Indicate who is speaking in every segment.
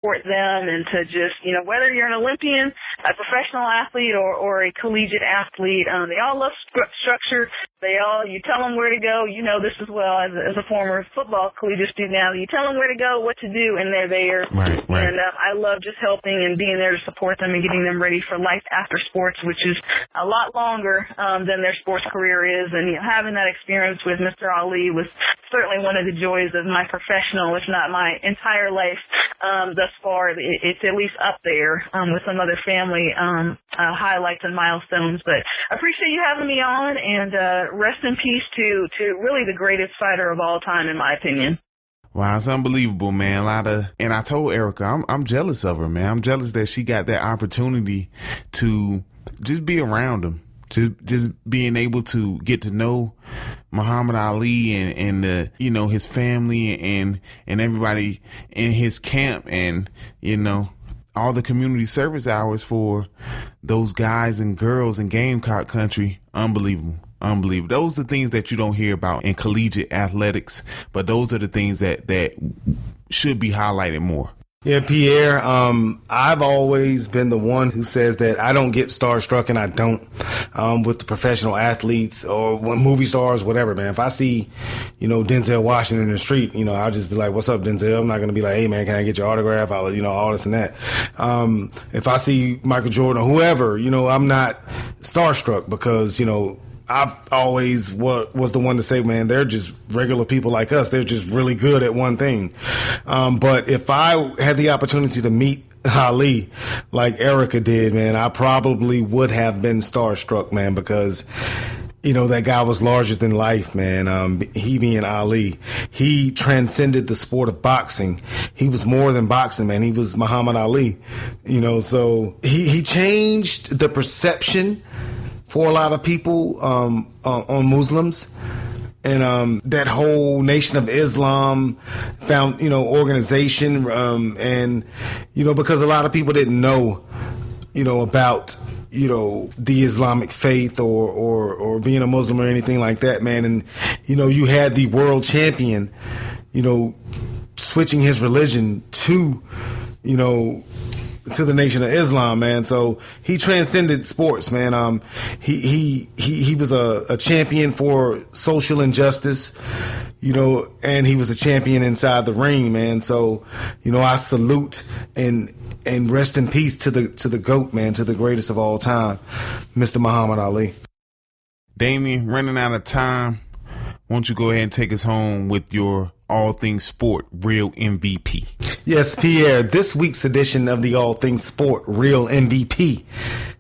Speaker 1: support them and to just, whether you're an Olympian, a professional athlete, or a collegiate athlete, they all love structure. You tell them where to go. You know this as well as a former football collegiate student now. You tell them where to go, what to do, and they're there.
Speaker 2: Right.
Speaker 1: And I love just helping and being there to support them and getting them ready for life after sports, which is a lot longer than their sports career is. And having that experience with Mr. Ali was certainly one of the joys of my professional, if not my entire life thus far. It's at least up there with some other family highlights and milestones. But I appreciate you having me on, and rest in peace to really the greatest fighter of all time, in my opinion.
Speaker 2: Wow, it's unbelievable, man. And I told Erica, I'm jealous of her, man. I'm jealous that she got that opportunity to just be around him. Just being able to get to know Muhammad Ali and his family and everybody in his camp, and all the community service hours for those guys and girls in Gamecock country. Unbelievable. Those are the things that you don't hear about in collegiate athletics, but those are the things that should be highlighted more.
Speaker 3: Yeah, Pierre, I've always been the one who says that I don't get starstruck, and I don't with the professional athletes or movie stars, whatever, man. If I see, Denzel Washington in the street, I'll just be like, what's up, Denzel? I'm not going to be like, hey, man, can I get your autograph? All this and that. If I see Michael Jordan or whoever, I'm not starstruck because, I've always was the one to say, man, they're just regular people like us. They're just really good at one thing. But if I had the opportunity to meet Ali like Erica did, man, I probably would have been starstruck, man, because, that guy was larger than life, man. He being Ali, he transcended the sport of boxing. He was more than boxing, man. He was Muhammad Ali, so he changed the perception for a lot of people on Muslims, and that whole Nation of Islam found organization, and because a lot of people didn't know about the Islamic faith or being a Muslim or anything like that, man. And you had the world champion switching his religion to the Nation of Islam, man. So he transcended sports, man. He was a champion for social injustice, and he was a champion inside the ring, man. So, I salute and rest in peace to the GOAT, man, to the greatest of all time, Mr. Muhammad Ali.
Speaker 2: Daimeon, running out of time. Why don't you go ahead and take us home with your All Things Sport Real MVP?
Speaker 3: Yes, Pierre, this week's edition of the All Things Sport Real MVP.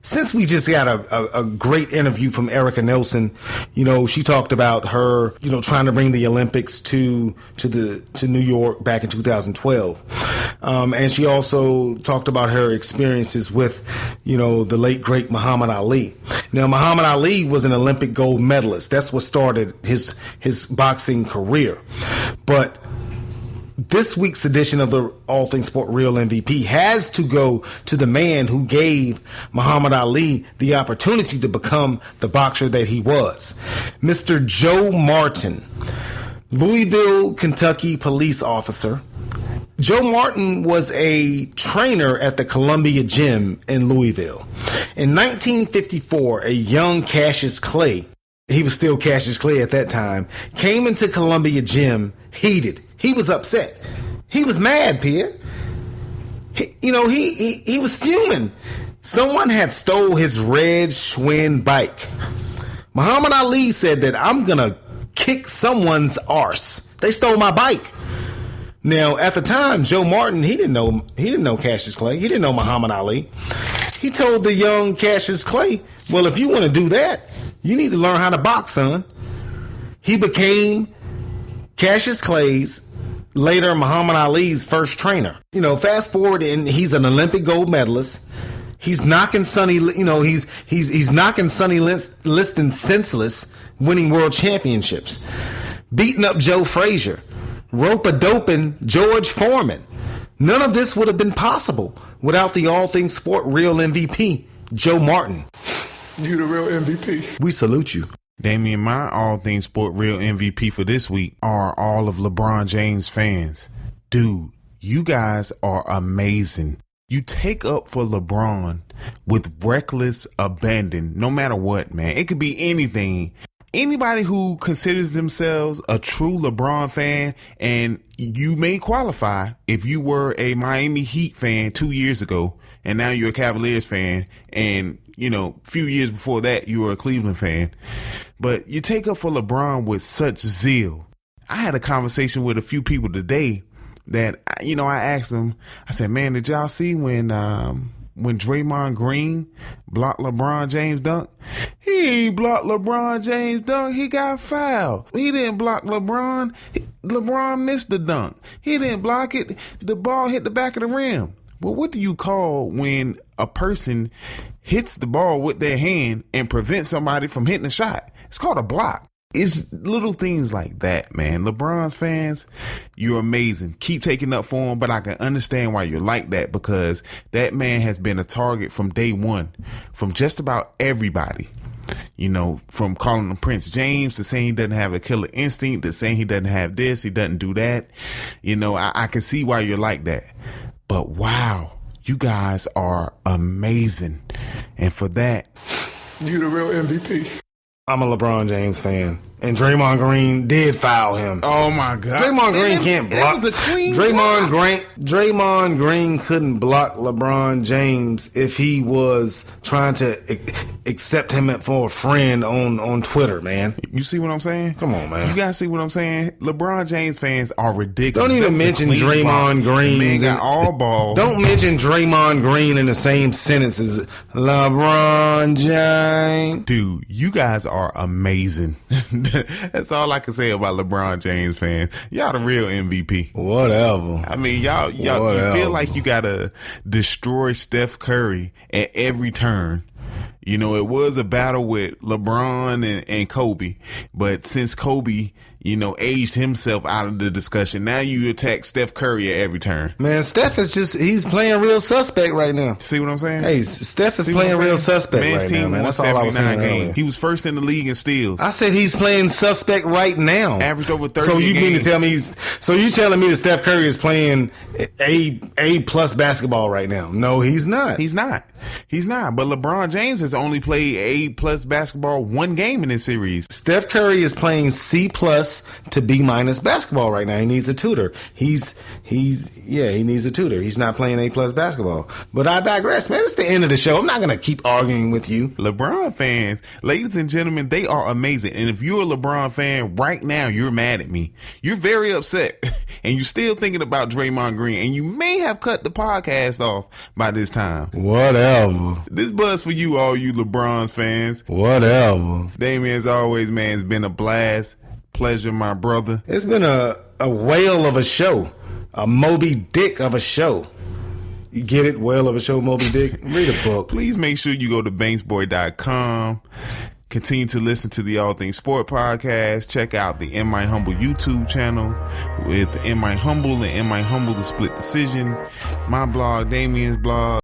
Speaker 3: Since we just got a great interview from Erica Nelson, she talked about her, trying to bring the Olympics to New York back in 2012. And she also talked about her experiences with, the late great Muhammad Ali. Now, Muhammad Ali was an Olympic gold medalist. That's what started his boxing career. But this week's edition of the All Things Sport Real MVP has to go to the man who gave Muhammad Ali the opportunity to become the boxer that he was, Mr. Joe Martin, Louisville, Kentucky police officer. Joe Martin was a trainer at the Columbia Gym in Louisville. In 1954, a young Cassius Clay, he was still Cassius Clay at that time, came into Columbia Gym heated. He was upset. He was mad, Pierre. He was fuming. Someone had stole his red Schwinn bike. Muhammad Ali said that I'm going to kick someone's arse. They stole my bike. Now, at the time, Joe Martin, he didn't know Cassius Clay. He didn't know Muhammad Ali. He told the young Cassius Clay, well, if you want to do that, you need to learn how to box, son. He became Cassius Clay's, later Muhammad Ali's first trainer. Fast forward, and he's an Olympic gold medalist. He's knocking Sonny, he's knocking Sonny Liston senseless, winning world championships, beating up Joe Frazier, rope-a-doping George Foreman. None of this would have been possible without the All Things Sport Real MVP, Joe Martin.
Speaker 4: You the real MVP.
Speaker 3: We salute you.
Speaker 2: Daimeon, my All Things Sport Real MVP for this week are all of LeBron James fans. Dude, You guys are amazing. You take up for LeBron with reckless abandon, no matter what, man. It could be anything. Anybody who considers themselves a true LeBron fan, and you may qualify if you were a Miami Heat fan 2 years ago, and now you're a Cavaliers fan, and, you know, a few years before that, you were a Cleveland fan. But you take up for LeBron with such zeal. I had a conversation with a few people today that, you know, I asked them, I said, man, did y'all see when Draymond Green blocked LeBron James dunk? He ain't blocked LeBron James dunk. He got fouled. He didn't block LeBron. LeBron missed the dunk. He didn't block it. The ball hit the back of the rim. Well, what do you call when a person hits the ball with their hand and prevents somebody from hitting a shot? It's called a block. It's little things like that, man. LeBron's fans, you're amazing. Keep taking up for him, but I can understand why you're like that, because that man has been a target from day one, from just about everybody. You know, from calling him Prince James to saying he doesn't have a killer instinct to saying he doesn't have this, he doesn't do that. You know, I can see why you're like that. But wow, you guys are amazing. And for that,
Speaker 4: You the real MVP.
Speaker 3: I'm a LeBron James fan. And Draymond Green did foul him.
Speaker 2: oh my God.
Speaker 3: Draymond Green can't block.
Speaker 2: That was a clean
Speaker 3: Draymond Green couldn't block LeBron James if he was trying to accept him for a friend on Twitter, man.
Speaker 2: You see what I'm saying?
Speaker 3: Come on, man.
Speaker 2: You guys see what I'm saying? LeBron James fans are ridiculous.
Speaker 3: Don't even mention Draymond Green.
Speaker 2: Man got all ball.
Speaker 3: Don't mention Draymond Green in the same sentence as LeBron James.
Speaker 2: Dude, you guys are amazing. That's all I can say about LeBron James fans. Y'all the real MVP.
Speaker 3: Whatever.
Speaker 2: I mean, y'all you feel like you gotta destroy Steph Curry at every turn. You know, it was a battle with LeBron and Kobe, but since Kobe, you know, aged himself out of the discussion, now you attack Steph Curry at every turn.
Speaker 3: Man, Steph is he's playing real suspect right now.
Speaker 2: See what I'm saying?
Speaker 3: Hey, Steph is playing real suspect
Speaker 2: Man's
Speaker 3: right now,
Speaker 2: team
Speaker 3: man.
Speaker 2: won
Speaker 3: That's all I was saying
Speaker 2: 79
Speaker 3: earlier.
Speaker 2: games. He was first in the league in steals.
Speaker 3: I said he's playing suspect right now.
Speaker 2: Averaged over 30
Speaker 3: So you mean to
Speaker 2: games.
Speaker 3: tell me you telling me that Steph Curry is playing A plus basketball right now? No, he's not.
Speaker 2: He's not. But LeBron James has only played A plus basketball one game in this series.
Speaker 3: Steph Curry is playing C plus to B minus basketball right now. He needs a tutor. He needs a tutor. He's not playing A plus basketball. But I digress, man. It's the end of the show. I'm not gonna keep arguing with you.
Speaker 2: LeBron fans, ladies and gentlemen, they are amazing. And if you're a LeBron fan right now, you're mad at me. You're very upset. And you're still thinking about Draymond Green. And you may have cut the podcast off by this time.
Speaker 3: Whatever.
Speaker 2: This buzz for you, all you LeBron's fans.
Speaker 3: Whatever.
Speaker 2: Daimeon, as always, man, it's been a blast. Pleasure, my brother.
Speaker 3: It's been a whale of a show. A Moby Dick of a show. You get it? Whale of a show, Moby Dick? Read a book.
Speaker 2: Please make sure you go to banksboy.com. Continue to listen to the All Things Sport podcast. Check out the In My Humble YouTube channel with In My Humble and In My Humble The Split Decision. My blog, Daimeon's blog.